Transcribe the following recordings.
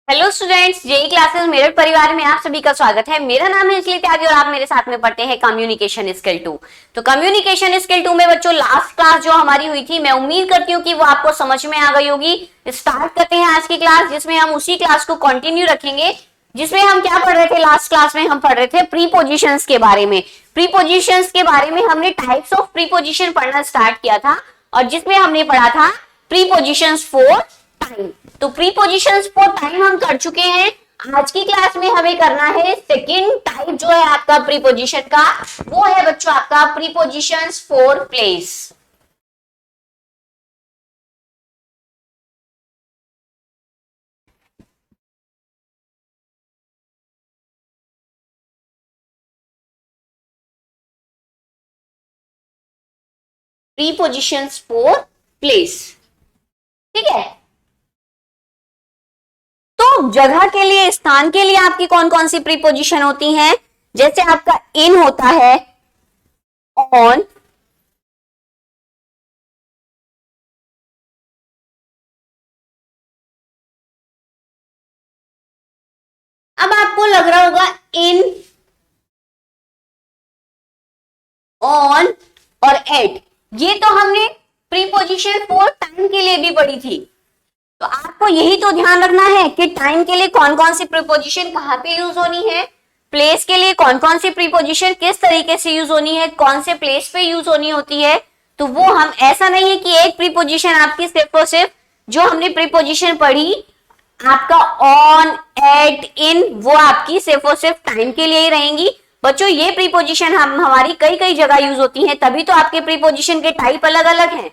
Hello students, JE classes Meerut परिवार में आप सभी का स्वागत है। मेरा नाम है अंजलि त्यागी और आप मेरे साथ में पढ़ते हैं कम्युनिकेशन स्किल 2। तो कम्युनिकेशन स्किल 2 में बच्चों लास्ट क्लास जो हमारी हुई थी, मैं उम्मीद करती हूँ कि वो आपको समझ में आ गई होगी। स्टार्ट करते हैं आज की क्लास, जिसमें हम उसी क्लास को कंटिन्यू रखेंगे। जिसमें हम क्या पढ़ रहे थे, लास्ट क्लास में हम पढ़ रहे थे प्रीपोजिशंस के बारे में। प्रीपोजिशंस के बारे में हमने टाइप्स ऑफ प्रीपोजिशन पढ़ना स्टार्ट किया था और जिसमें हमने पढ़ा था प्रीपोजिशंस फॉर टाइम। तो प्रीपोजिशंस फॉर टाइम हम कर चुके हैं। आज की क्लास में हमें करना है सेकेंड टाइप जो है आपका प्रीपोजिशन का, वो है बच्चों आपका prepositions for place. Prepositions for place, ठीक है। तो जगह के लिए, स्थान के लिए आपकी कौन कौन सी प्रीपोजिशन होती हैं? जैसे आपका इन होता है, ऑन, अब आपको लग रहा होगा इन, ऑन और एट, ये तो हमने प्रीपोजिशन फॉर टाइम के लिए भी पढ़ी थी। तो आपको यही तो ध्यान रखना है कि टाइम के लिए कौन कौन सी प्रीपोजिशन कहां पे यूज होनी है, प्लेस के लिए कौन कौन सी प्रीपोजिशन किस तरीके से यूज होनी है, कौन से प्लेस पे यूज होनी होती है। तो वो हम, ऐसा नहीं है कि एक प्रीपोजिशन आपकी सिर्फ और सिर्फ जो हमने प्रीपोजिशन पढ़ी आपका ऑन, एट, इन, वो आपकी सिर्फ और सिर्फ टाइम के लिए ही रहेंगी। बच्चों ये प्रीपोजिशन हम हमारी कई कई जगह यूज होती हैं, तभी तो आपके प्रीपोजिशन के टाइप अलग अलग हैं,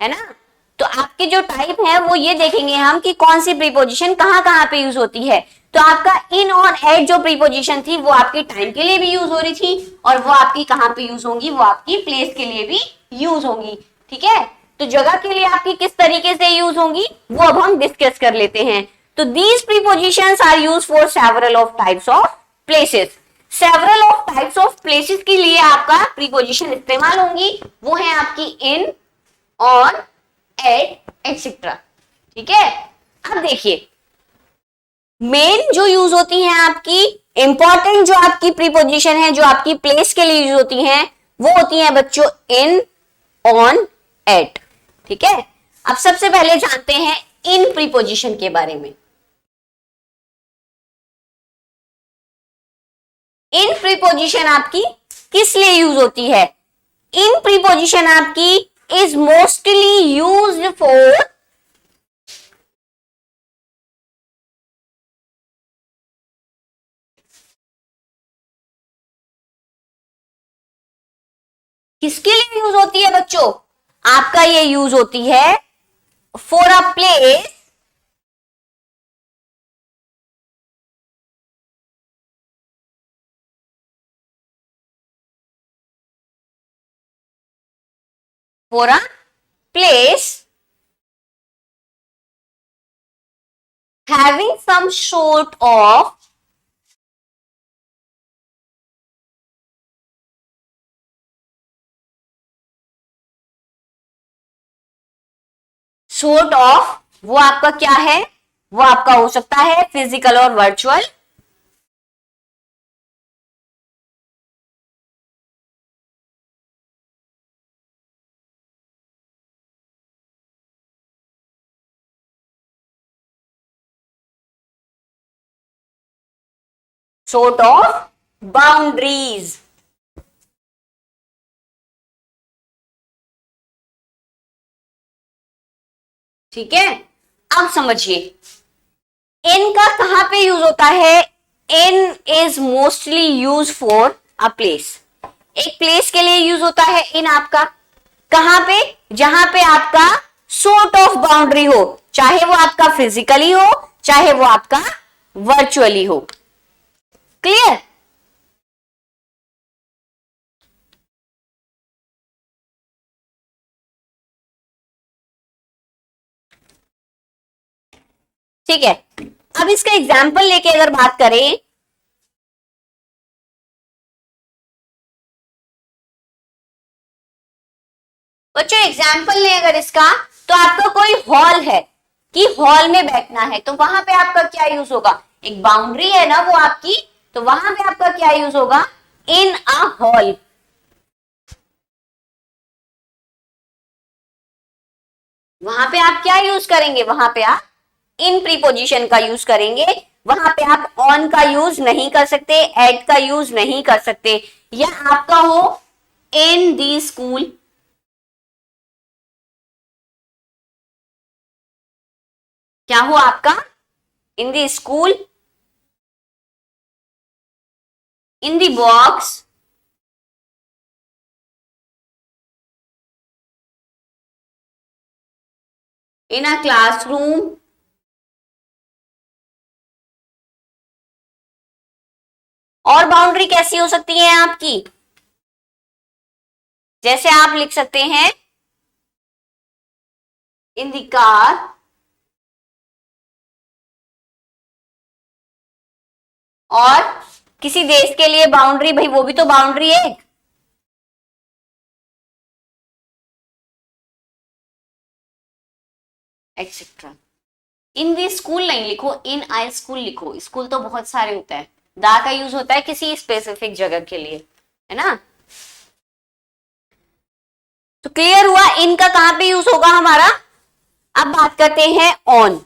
है ना। तो आपके जो टाइप है वो ये देखेंगे हम कि कौन सी प्रीपोजिशन कहां कहां पे यूज होती है। तो आपका इन और एट जो प्रीपोजिशन थी वो आपकी टाइम के लिए भी यूज हो रही थी और वो आपकी कहां पे यूज होंगी, वो आपकी प्लेस के लिए भी यूज होंगी, ठीक है। तो जगह के लिए आपकी किस तरीके से यूज होंगी वो अब हम डिस्कस कर लेते हैं। तो these prepositions are use for several of types of places. Several of types of places के लिए आपका प्रीपोजिशन इस्तेमाल होंगी, वो है आपकी इन, ऑन, एट, एक्सेट्रा, ठीक है। अब देखिए मेन जो यूज होती हैं आपकी, इंपॉर्टेंट जो आपकी प्रीपोजिशन है जो आपकी प्लेस के लिए यूज होती हैं, वो होती हैं बच्चों इन, ऑन, एट, ठीक है। अब सबसे पहले जानते हैं इन प्रीपोजिशन के बारे में। इन प्रीपोजिशन आपकी किस लिए यूज होती है? इन प्रीपोजिशन आपकी इज मोस्टली यूज्ड फॉर किसके लिए यूज होती है बच्चों? आपका ये यूज होती है for a place for a place having some sort of, वो आपका क्या है? वो आपका हो सकता है फिजिकल और वर्चुअल। sort of boundaries, ठीक है। अब समझिए इन का कहां पे यूज होता है? In is mostly use for a place, एक प्लेस के लिए यूज होता है इन आपका। कहां पे? जहां पे आपका सोर्ट ऑफ बाउंड्री हो, चाहे वो आपका फिजिकली हो चाहे वो आपका वर्चुअली हो। क्लियर? ठीक है। अब इसका एग्जाम्पल लेके अगर बात करें, बच्चों एग्जाम्पल लें अगर इसका, तो आपका कोई हॉल है, कि हॉल में बैठना है, तो वहां पे आपका क्या यूज होगा, एक बाउंड्री है ना वो आपकी, तो वहां पे आपका क्या यूज होगा, इन अ हॉल। वहां पे आप क्या यूज करेंगे, वहां पे आप इन प्रीपोजिशन का यूज करेंगे, वहां पे आप ऑन का यूज नहीं कर सकते, एट का यूज नहीं कर सकते, या आपका हो इन दी स्कूल, क्या हो आपका, in the school, in the box, in a classroom, और बाउंड्री कैसी हो सकती है आपकी, जैसे आप लिख सकते हैं इन द कार, और किसी देश के लिए बाउंड्री, भाई वो भी तो बाउंड्री है, एक्सेट्रा। इन दी स्कूल नहीं लिखो, इन आई स्कूल लिखो, स्कूल तो बहुत सारे होता है, दा का यूज होता है किसी स्पेसिफिक जगह के लिए, है ना। तो क्लियर हुआ इन का कहां पे यूज होगा हमारा। अब बात करते हैं ऑन।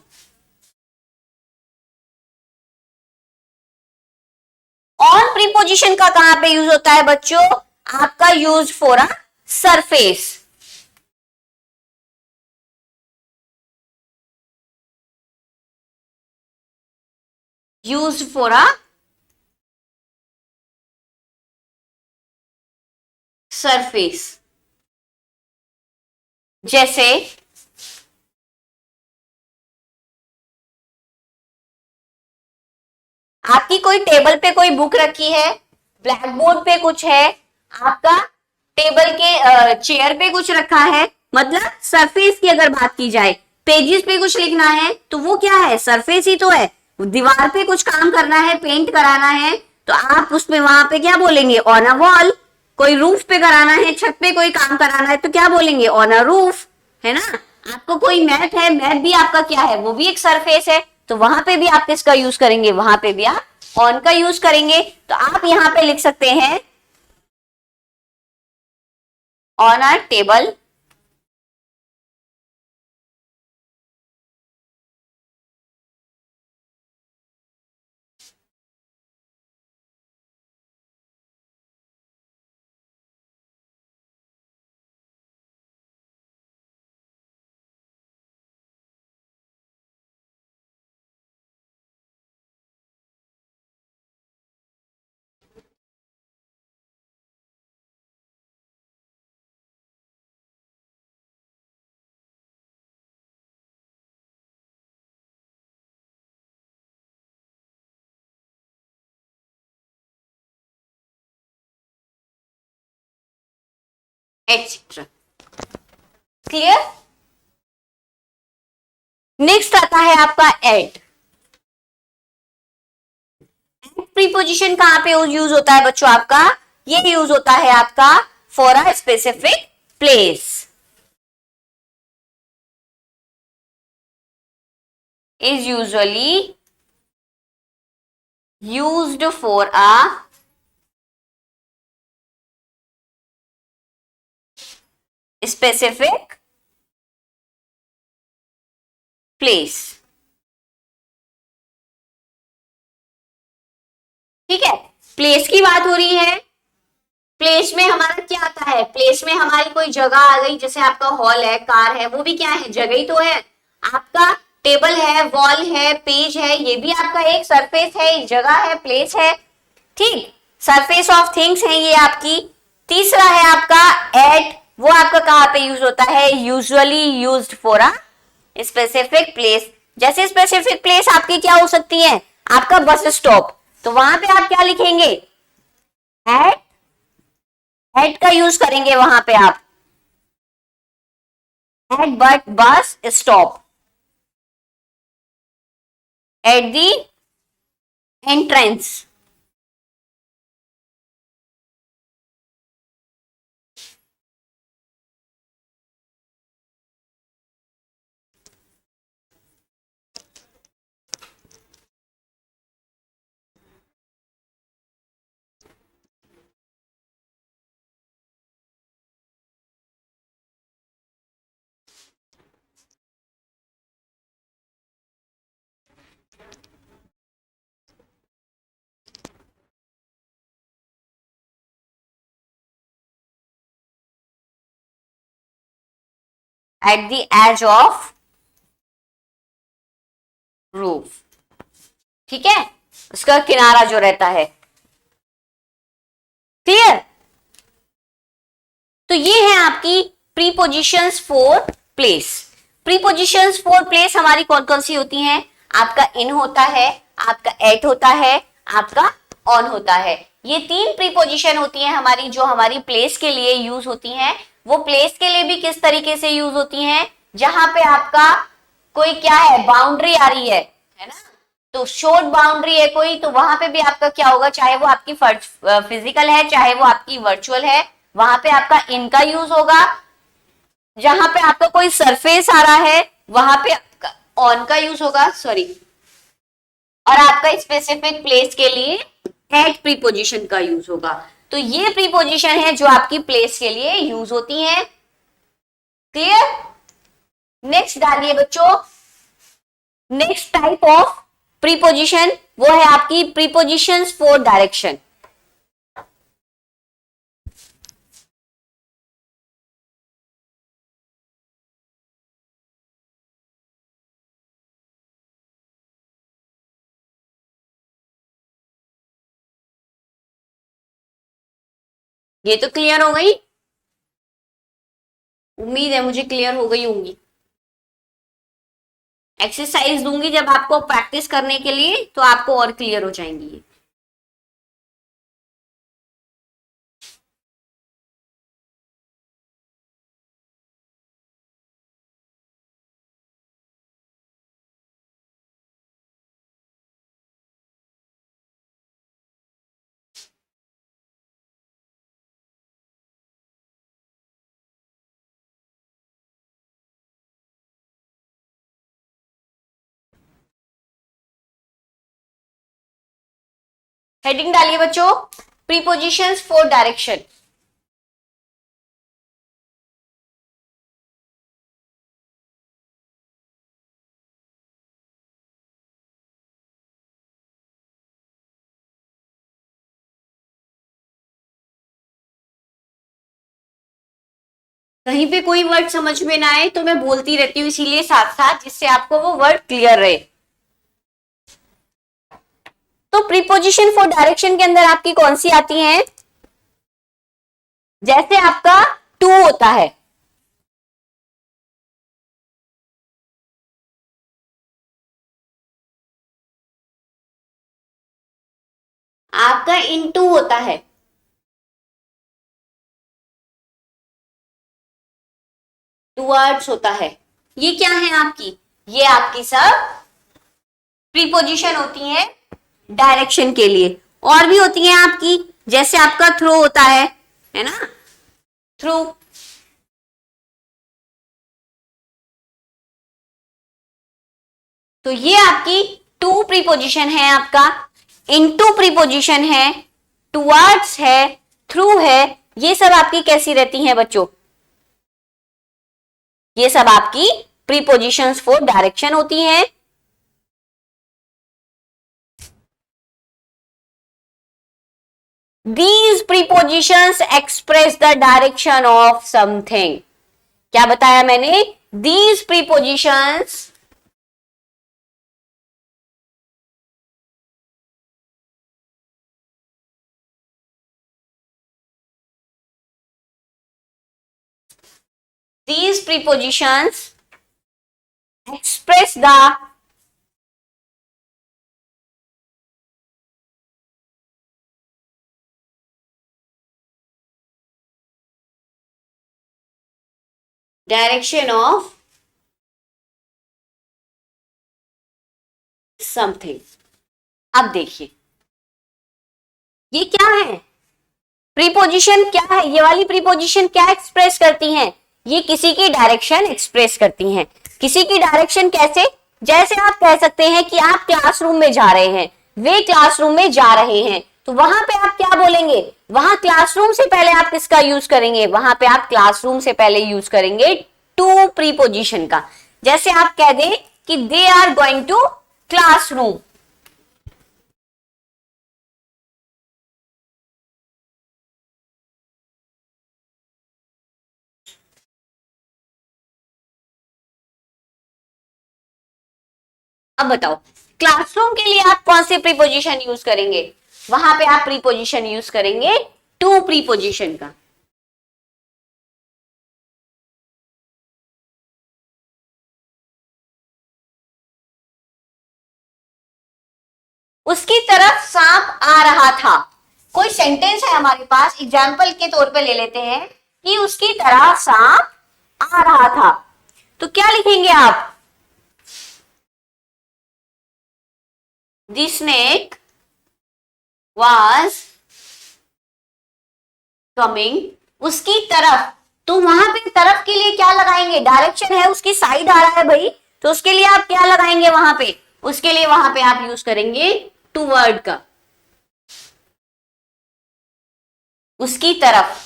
ऑन प्रीपोजिशन का कहां पे यूज होता है बच्चों, आपका use for a surface, use for a surface. जैसे आपकी कोई टेबल पे कोई बुक रखी है, ब्लैक बोर्ड पे कुछ है, आपका टेबल के चेयर पे कुछ रखा है, मतलब सरफेस की अगर बात की जाए, पेजेस पे कुछ लिखना है तो वो क्या है, सरफेस ही तो है। दीवार पे कुछ काम करना है, पेंट कराना है, तो आप उसमें वहां पे क्या बोलेंगे, ऑन अ वॉल। कोई रूफ पे कराना है, छत पे कोई काम कराना है, तो क्या बोलेंगे, ऑन अ रूफ, है ना। आपको कोई मैट है, मैट भी आपका क्या है, वो भी एक सरफेस है, तो वहां पे भी आप किसका यूज करेंगे, वहां पे भी आप ऑन का यूज करेंगे। तो आप यहां पे लिख सकते हैं on a table, etcetera. Clear. Next आता है आपका एट। प्रीपोजिशन कहां पे यूज होता है बच्चों आपका, ये यूज होता है आपका for a specific place, is usually used for a specific place। ठीक है, प्लेस की बात हो रही है, प्लेस में हमारा क्या आता है, प्लेस में हमारी कोई जगह आ गई, जैसे आपका हॉल है, कार है, वो भी क्या है, जगह ही तो है। आपका टेबल है, वॉल है, पेज है, ये भी आपका एक सरफेस है, एक जगह है, प्लेस है, ठीक, सरफेस ऑफ थिंग्स है ये आपकी। तीसरा है आपका एट, वो आपका कहां पे यूज होता है, usually used for a specific place. जैसे स्पेसिफिक प्लेस आपकी क्या हो सकती है, आपका बस स्टॉप, तो वहां पे आप क्या लिखेंगे, एट, एट का यूज करेंगे वहां पे आप, at but bus stop, at the entrance. At the edge of roof, ठीक है, उसका किनारा जो रहता है। क्लियर? तो ये है आपकी prepositions for place. Prepositions for place हमारी कौन कौन सी होती हैं? आपका इन होता है, आपका एट होता है, आपका ऑन होता है। ये तीन प्रीपोजिशन होती हैं हमारी, जो हमारी प्लेस के लिए यूज होती हैं। वो प्लेस के लिए भी किस तरीके से यूज होती हैं? जहां पे आपका कोई क्या है, बाउंड्री आ रही है ना, तो शॉर्ट बाउंड्री है कोई, तो वहां पे भी आपका क्या होगा, चाहे वो आपकी फिजिकल है चाहे वो आपकी वर्चुअल है, वहां पे आपका इन का यूज होगा। जहां पे आपका कोई सरफेस आ रहा है वहां पे आपका ऑन का यूज होगा, सॉरी, और आपका स्पेसिफिक प्लेस के लिए एट प्रीपोजिशन का यूज होगा। तो ये प्रीपोजिशन है जो आपकी प्लेस के लिए यूज होती है। क्लियर? नेक्स्ट डालिए बच्चों, नेक्स्ट टाइप ऑफ प्रीपोजिशन वो है आपकी प्रीपोजिशंस फॉर डायरेक्शन। ये तो क्लियर हो गई, उम्मीद है मुझे क्लियर हो गई होंगी। एक्सरसाइज दूंगी जब आपको प्रैक्टिस करने के लिए, तो आपको और क्लियर हो जाएंगी। हेडिंग डालिए बच्चों, प्रीपोजिशंस फॉर डायरेक्शन। कहीं पे कोई वर्ड समझ में ना आए तो मैं बोलती रहती हूँ इसीलिए साथ साथ, जिससे आपको वो वर्ड क्लियर रहे। तो प्रीपोजिशन फॉर डायरेक्शन के अंदर आपकी कौन सी आती हैं? जैसे आपका टू होता है, आपका इन टू होता है, टूवर्ड्स होता है। ये क्या है आपकी? ये आपकी सब प्रीपोजिशन होती हैं डायरेक्शन के लिए। और भी होती हैं आपकी, जैसे आपका थ्रू होता है ना, थ्रू। तो ये आपकी टू प्रीपोजिशन है, आपका इनटू प्रीपोजिशन है, टुवर्ड्स है, थ्रू है। ये सब आपकी कैसी रहती हैं बच्चों? ये सब आपकी प्रीपोजिशंस फॉर डायरेक्शन होती हैं। These prepositions express the direction of something. क्या बताया मैंने? These prepositions these prepositions express the direction of something. अब देखिए ये क्या है, प्रीपोजिशन क्या है, ये वाली प्रीपोजिशन क्या एक्सप्रेस करती हैं? ये किसी की डायरेक्शन एक्सप्रेस करती हैं। किसी की डायरेक्शन कैसे? जैसे आप कह सकते हैं कि आप क्लासरूम में जा रहे हैं, वे क्लासरूम में जा रहे हैं, तो वहां पे आप क्या बोलेंगे? वहां क्लासरूम से पहले आप किसका यूज करेंगे? वहां पे आप क्लासरूम से पहले यूज करेंगे टू प्रीपोजिशन का। जैसे आप कह दें कि they are going to classroom, अब बताओ, क्लासरूम के लिए आप कौन से प्रीपोजिशन यूज करेंगे? वहां पे आप प्रीपोजिशन यूज करेंगे टू प्रीपोजिशन का। उसकी तरफ सांप आ रहा था। कोई सेंटेंस है हमारे पास, एग्जाम्पल के तौर पे ले लेते हैं कि उसकी तरफ सांप आ रहा था, तो क्या लिखेंगे आप? द स्नेक was कमिंग, उसकी तरफ। तो वहां पे तरफ के लिए क्या लगाएंगे? डायरेक्शन है, उसकी साइड आ रहा है भाई, तो उसके लिए आप क्या लगाएंगे वहां पे? उसके लिए वहां पे आप यूज करेंगे टूवर्ड का, उसकी तरफ।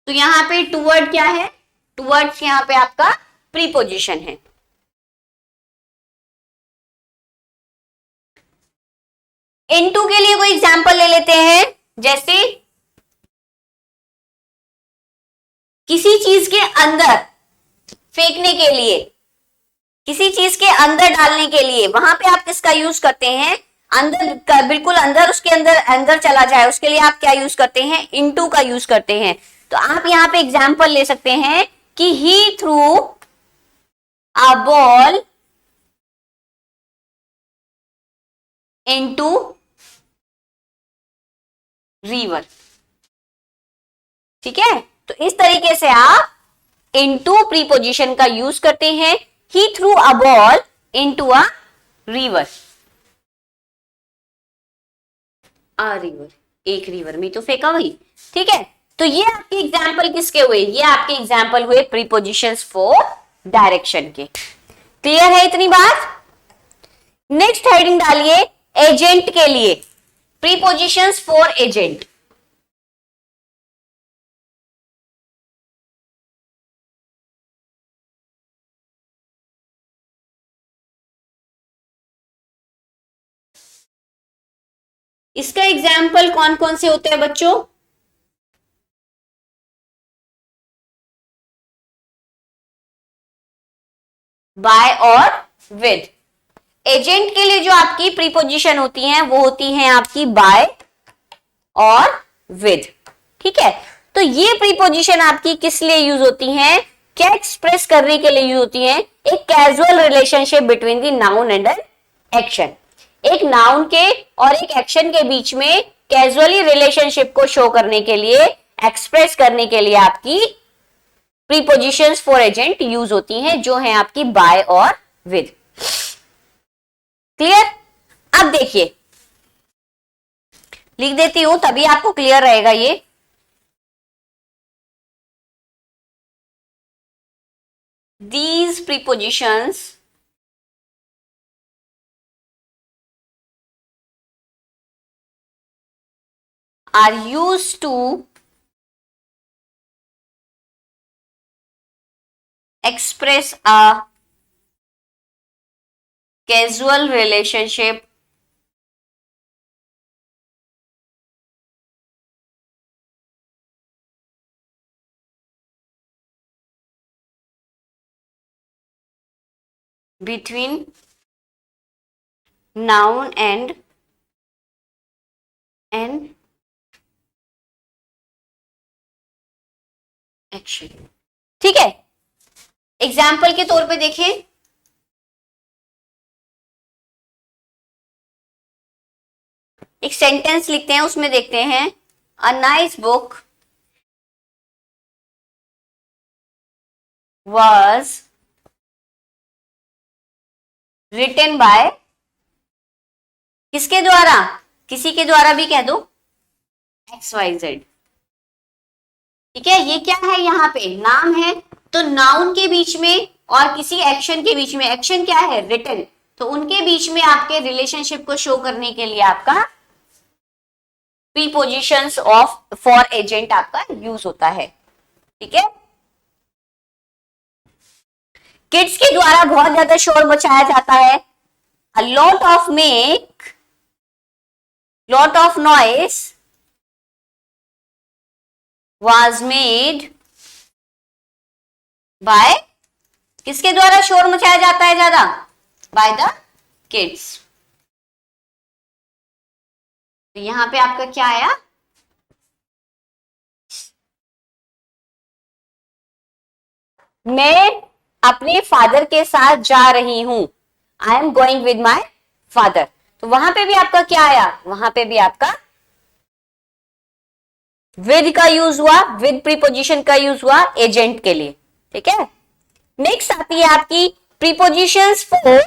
तो यहां पे टूवर्ड क्या है? टूवर्ड्स यहां पे आपका प्रीपोजिशन है। इनटू के लिए कोई एग्जाम्पल ले लेते हैं, जैसे किसी चीज के अंदर फेंकने के लिए, किसी चीज के अंदर डालने के लिए, वहां पे आप किसका यूज करते हैं? अंदर, बिल्कुल अंदर, उसके अंदर अंदर चला जाए, उसके लिए आप क्या यूज करते हैं? इनटू का यूज करते हैं। तो आप यहां पे एग्जाम्पल ले सकते हैं कि he threw a ball into river. ठीक है, तो इस तरीके से आप इनटू प्रीपोजिशन का यूज करते हैं। He threw a ball into a river. River, एक रिवर में तो फेंका वही। ठीक है, तो ये आपके एग्जाम्पल किसके हुए? ये आपके एग्जाम्पल हुए प्रीपोजिशंस फॉर डायरेक्शन के। क्लियर है इतनी बात? नेक्स्ट हेडिंग डालिए एजेंट के लिए, प्रीपोजिशंस फॉर एजेंट। इसका एग्जाम्पल कौन कौन से होते हैं बच्चों? बाय और विद। एजेंट के लिए जो आपकी प्रीपोजिशन होती हैं वो होती हैं आपकी बाय और विद। ठीक है, तो ये प्रीपोजिशन आपकी किस लिए यूज होती हैं? क्या एक्सप्रेस करने के लिए यूज होती हैं? एक casual relationship between the noun and an action. एक नाउन के और एक एक्शन के बीच में कैजुअली रिलेशनशिप को शो करने के लिए, एक्सप्रेस करने के लिए आपकी प्रीपोजिशंस फॉर एजेंट यूज होती हैं, जो है आपकी बाय और विद। क्लियर? अब देखिए, लिख देती हूं तभी आपको क्लियर रहेगा ये। These prepositions are used to express a casual relationship between noun and an action। ठीक है, एग्जाम्पल के तौर पे देखें, एक सेंटेंस लिखते हैं, उसमें देखते हैं a nice book was written by, किसके द्वारा? किसी के द्वारा भी कह दो, XYZ। ठीक है, ये क्या है? यहाँ पे नाम है, तो नाउन के बीच में और किसी एक्शन के बीच में, एक्शन क्या है? रिटन, तो उनके बीच में आपके रिलेशनशिप को शो करने के लिए आपका प्रीपोजिशंस ऑफ फॉर एजेंट आपका यूज होता है। ठीक है, किड्स के द्वारा बहुत ज्यादा शोर मचाया जाता है। A lot of noise was made by, किसके द्वारा शोर मचाया जाता है ज्यादा? By the kids. तो यहां पे आपका क्या आया, मैं अपने फादर के साथ जा रही हूं, I am going with my father. तो वहां पे भी आपका क्या आया, वहां पे भी आपका विद का यूज हुआ, विद प्रीपोजिशन का यूज हुआ एजेंट के लिए। ठीक है, नेक्स्ट आती है आपकी prepositions for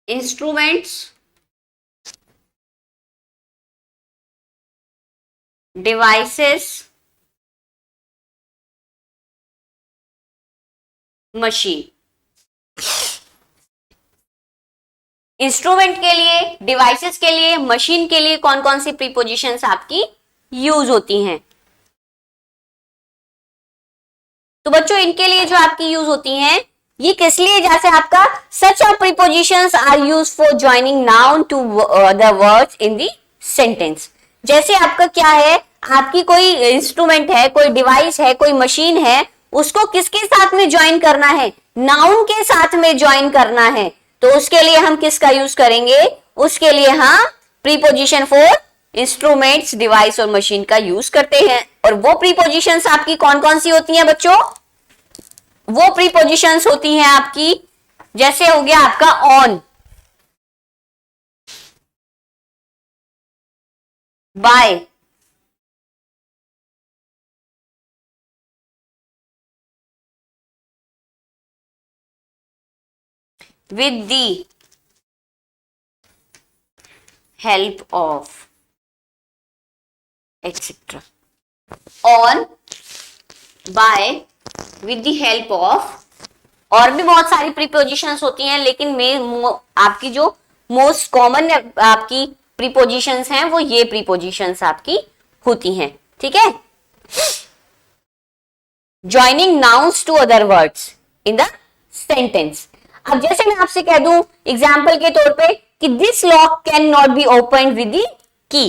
instruments, devices, machine. Instrument के लिए, डिवाइसेस के लिए, मशीन के लिए कौन कौन सी प्रीपोजिशंस आपकी यूज होती हैं? तो बच्चों इनके लिए जो आपकी यूज होती हैं, ये किस लिए, जैसे आपका such of prepositions are use for joining noun to the words in the sentence. जैसे आपका क्या है, आपकी कोई इंस्ट्रूमेंट है, कोई डिवाइस है, कोई मशीन है, उसको किसके साथ में ज्वाइन करना है, नाउन के साथ में ज्वाइन करना है, तो उसके लिए हम किसका यूज करेंगे, उसके लिए हम प्रीपोजिशन फॉर इंस्ट्रूमेंट्स, डिवाइस और मशीन का यूज करते हैं। और वो प्रीपोजिशंस आपकी कौन कौन सी होती हैं बच्चों, वो प्रीपोजिशंस होती हैं आपकी, जैसे हो गया आपका on, by, with the help of, etcetera. On, by, with the help of. और भी बहुत सारी प्रीपोजिशंस होती हैं, लेकिन आपकी जो मोस्ट कॉमन आपकी प्रीपोजिशंस हैं वो ये प्रीपोजिशंस आपकी होती हैं। ठीक है, joining nouns to other words in the sentence. अब जैसे मैं आपसे कह दूं एग्जाम्पल के तौर पे कि this lock can not be open with the key,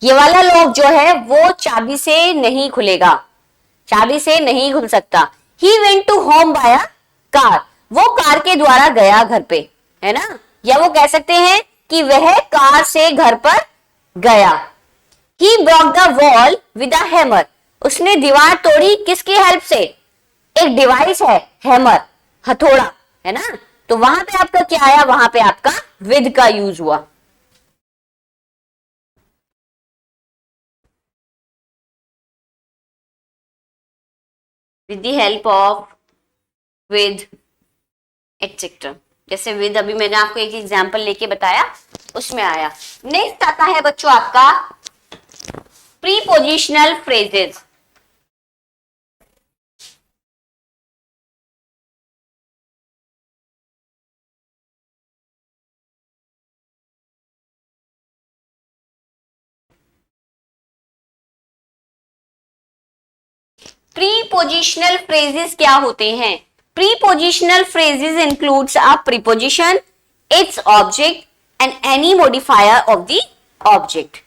ये वाला लॉक जो है वो चाबी से नहीं खुलेगा, चाबी से नहीं खुल सकता। He went to home by car, वो कार के द्वारा गया घर पे, है ना, या वो कह सकते हैं कि वह कार से घर पर गया। He broke the wall with a hammer, उसने दीवार तोड़ी किसकी हेल्प से, एक डिवाइस है हैमर, हथौड़ा, है ना। तो वहां पे आपका क्या आया, वहां पे आपका विद का यूज हुआ। With the help of, with, etcetera. जैसे विद अभी मैंने आपको एक एग्जांपल लेके बताया, उसमें आया। नेक्स्ट आता है बच्चों आपका प्रीपोजिशनल फ्रेजेस। प्रीपोजिशनल फ्रेजेस क्या होते हैं? Prepositional phrases includes a preposition, its object and any modifier of the object.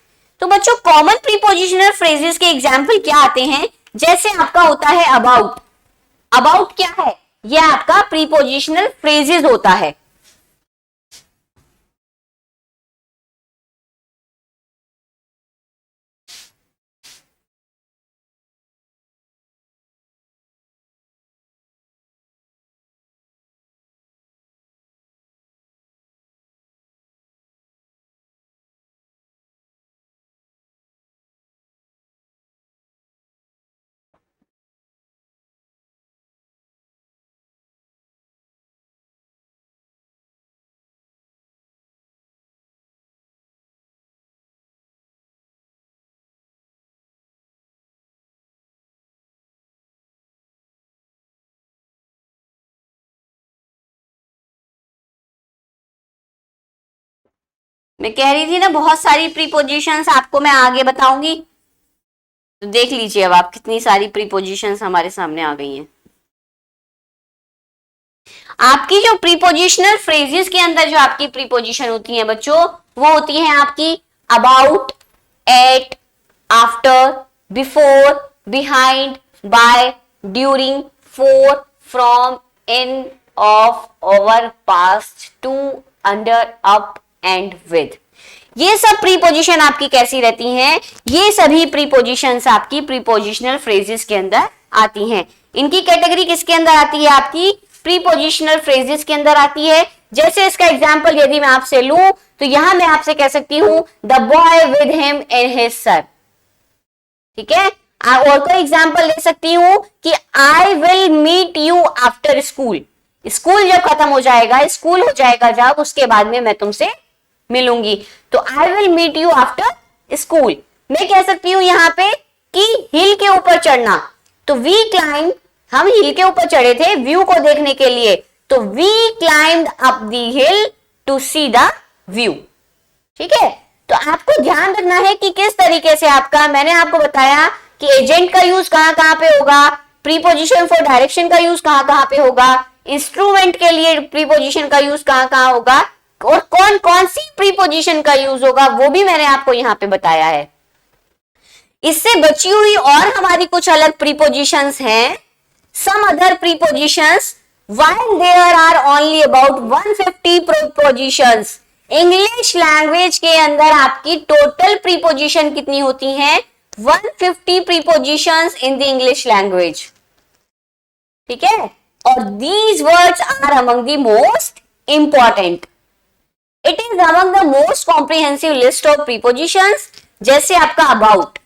तो बच्चों कॉमन प्रीपोजिशनल फ्रेजेस के एग्जांपल क्या आते हैं? जैसे आपका होता है अबाउट, अबाउट क्या है, यह आपका प्रीपोजिशनल फ्रेजेस होता है। मैं कह रही थी ना बहुत सारी प्रीपोजिशंस आपको मैं आगे बताऊंगी। तो देख लीजिए अब आप कितनी सारी प्रीपोजिशंस हमारे सामने आ गई हैं। आपकी जो प्रीपोजिशनल फ्रेजेस के अंदर जो आपकी प्रीपोजिशन होती है बच्चों, वो होती है आपकी about, at, after, before, behind, by, during, for, from, in, of, over, past, to, under, up and with. ये सब प्रीपोजिशन आपकी कैसी रहती हैं? ये सभी प्रीपोजिशंस आपकी प्रीपोजिशनल फ्रेजेस के अंदर आती हैं। इनकी कैटेगरी किसके अंदर आती है? आपकी प्रीपोजिशनल फ्रेजेस के अंदर आती है। जैसे इसका एग्जांपल यदि मैं आपसे लूं तो यहां मैं आपसे कह सकती हूं the boy with him in his sir, ठीक है। और कोई एग्जांपल ले सकती हूं कि I will meet you after school. School जब खत्म हो जाएगा, स्कूल हो जाएगा जब, उसके बाद में मैं तुमसे मिलूंगी। तो I will meet you after school. मैं कह सकती हूं यहां पे कि हिल के ऊपर चढ़ना, तो वी क्लाइंब, हम हिल के ऊपर चढ़े थे व्यू को देखने के लिए, तो we climbed up the hill to see the view, ठीक है। तो आपको ध्यान रखना है कि किस तरीके से आपका, मैंने आपको बताया कि एजेंट का यूज कहां पे होगा, प्रीपोजिशन फॉर डायरेक्शन का यूज कहां पे होगा, इंस्ट्रूमेंट के लिए प्रीपोजिशन का यूज कहां होगा, और कौन कौन सी प्रीपोजिशन का यूज होगा वो भी मैंने आपको यहां पे बताया है। इससे बची हुई और हमारी कुछ अलग प्रीपोजिशंस हैं, some other prepositions, while there are only about 150 prepositions। English language के अंदर आपकी टोटल प्रीपोजिशन कितनी होती हैं? 150 prepositions in the English language, ठीक है। और these words are among the most important। It is among the most comprehensive list of prepositions। जैसे आपका about,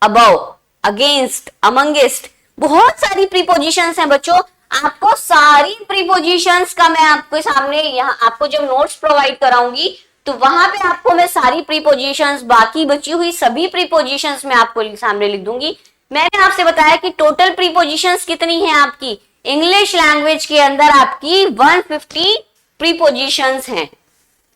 above, against, amongst, बहुत सारी प्रीपोजिशंस हैं बच्चों। आपको सारी प्रीपोजिशंस का मैं आपके सामने यहाँ आपको जब नोट्स प्रोवाइड कराऊंगी तो वहां पे आपको मैं सारी प्रीपोजिशंस, बाकी बची हुई सभी प्रीपोजिशंस मैं आपको सामने लिख दूंगी। मैंने आपसे बताया कि टोटल प्रीपोजिशंस कितनी हैं आपकी इंग्लिश लैंग्वेज के अंदर, आपकी 150 प्रीपोजिशंस हैं,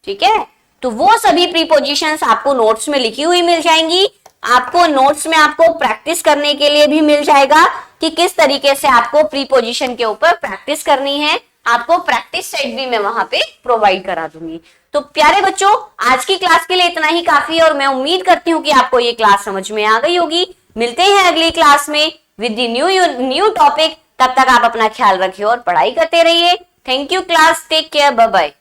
ठीक है। तो वो सभी प्रीपोजिशंस आपको नोट्स में लिखी हुई मिल जाएंगी। आपको नोट्स में आपको प्रैक्टिस करने के लिए भी मिल जाएगा कि किस तरीके से आपको प्रीपोजिशन के ऊपर प्रैक्टिस करनी है। आपको प्रैक्टिस सेट भी मैं वहां पे प्रोवाइड करा दूंगी। तो प्यारे बच्चों, आज की क्लास के लिए इतना ही काफी है और मैं उम्मीद करती हूँ कि आपको ये क्लास समझ में आ गई होगी। मिलते हैं अगली क्लास में विद द न्यू टॉपिक। तब तक आप अपना ख्याल रखिए और पढ़ाई करते रहिए। Thank you class, take care, bye bye.